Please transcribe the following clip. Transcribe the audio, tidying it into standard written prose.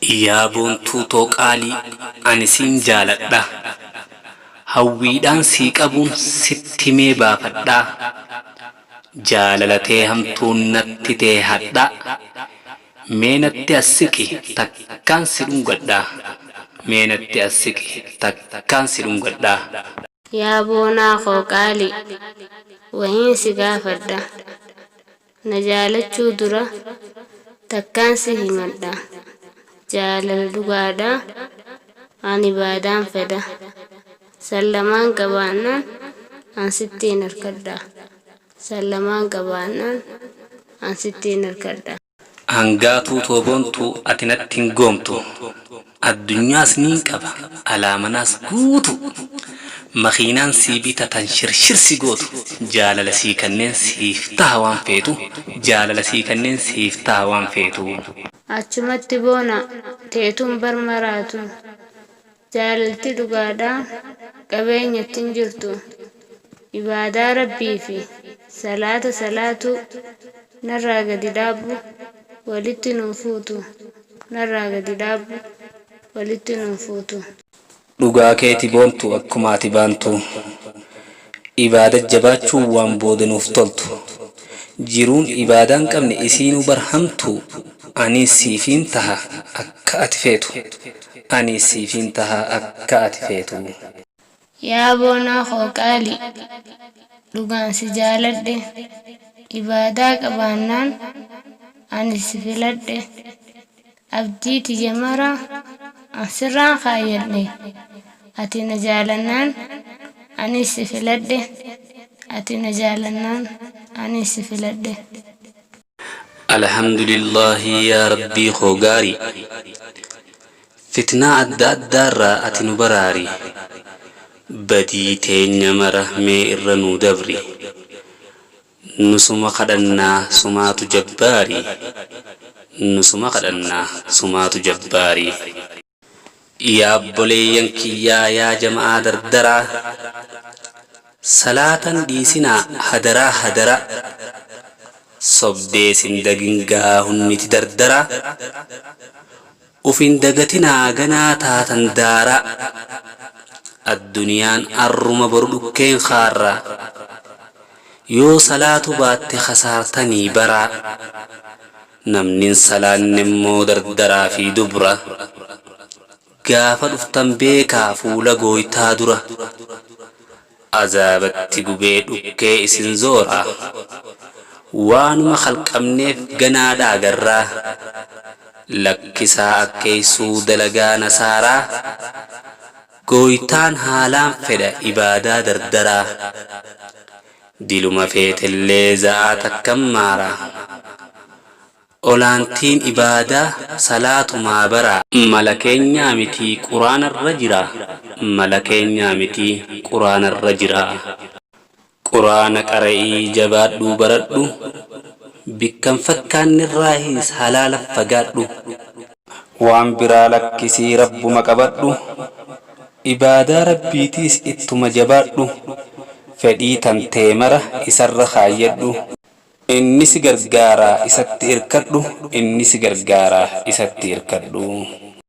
Yaa boontuu tooqaalii ani siin jaaladha. Hawwiidhaan sii qabuun sitti mee baafadhaa. Jaalalatee hamtuun natti tee hadhaa. Mee natti as-siqi takkaan si dhungadhaa. Mee natti as-siqi takkaan si dhungadhaa. Yaa boonaa qooqaalii wahiin si gaafadha. Na jaalachuu dura takkaan si himadha. Jaalala dhugaadhaa ani baadaan fedha. Sallamaan qabaannaan an sittiin harkadha. Sallamaan qabaannaan an sittiin harkadha. Hangaatuu tooboontuu ati natti hin goomtu. Addunyaas niin qaba alaamanaas guutu. Makiinaan sii bitatan shirshirsi gootu. Jaalala sii kanneen siif ta'a waan feetu. Jaalala sii kanneen siif ta'a waan feetu. Achumatti boona teetuun barmaraatu. Jaalalti dhugaadhaa qabeenyatti hin jirtu. Ibaadaa rabbii fi salaatu narraa gadi dhaabbu walitti nuun fuutu. Narraa gadi dhaabbu walitti nuun fuutu. Dhugaa keeti boontu akkuma ati baantu. Ibaada jabaachuu waan boodanuuf toltu. Jiruun ibaadaan qabne isiinuu barhamtu. Ani siifin taha akka ati feetu. Ani siifin taha akka ati feetu. Yaa boonaa qooqaalii dhugaan si jaaladhe. Ibaadaa qabaannaan ani si filadhe. Abdii tiyya maraa asirraan kaayyadhe. Ati na jaalannaan ani si filadhe. Ati na jaalannaan ani si filadhe. Alhamdulillahi yaa rabbii khogaarii. Fitnaa adda addaarraa ati nu baraari. Badii teenya mara mee irra nu dabri. Nusuma kadhannaa sumaatu jabbaari. Nusuma kadhannaa sumaatu jabbaari. Yaa obboleeyyan kiyyaa yaa jama'aa dardaraa. Salaatan dhiisinaa hadaraa. Sobdee sindagingaa hunniti dardara. Ufin dagatinaa ganaa taatan daara. Adduniyaan arruma boru dhukkeen khaarra. Yoo salaatu baatte khasaartanii bara. Namnin salaanne immoo dardaraa fi dubra. Gaafa dhuftan beekaa fuula gooytaa dura. Azaabatti gubee dhukkee isin zoora. Waanuma khalqabneef ganaadhaa garraa. Lakkisaa akkeessuu dalagaa nasaaraa. Gooytaan haalaan fedha ibaadaa dardaraa. Diluma feetellee za'aa takkan maara. Olaantiin ibaadaa salaatumaa baraa. Mala keenyaa mitii quraanarra jira. Mala keenyaa mitii quraanarra jira. Quraana qara'ii jabaadhuu baradhu. Bikkan fakkaannirraahis halaala fagaadhu. Waan biraa lakkisii rabbuma qabadhu. Ibaadaa rabbiitiis ittuma jabaadhu. Fedhii tantee mara isarra kaayyadhu. Inni si gargaaraa isatti irkadhu. Inni si gargaaraa isatti irkadhu.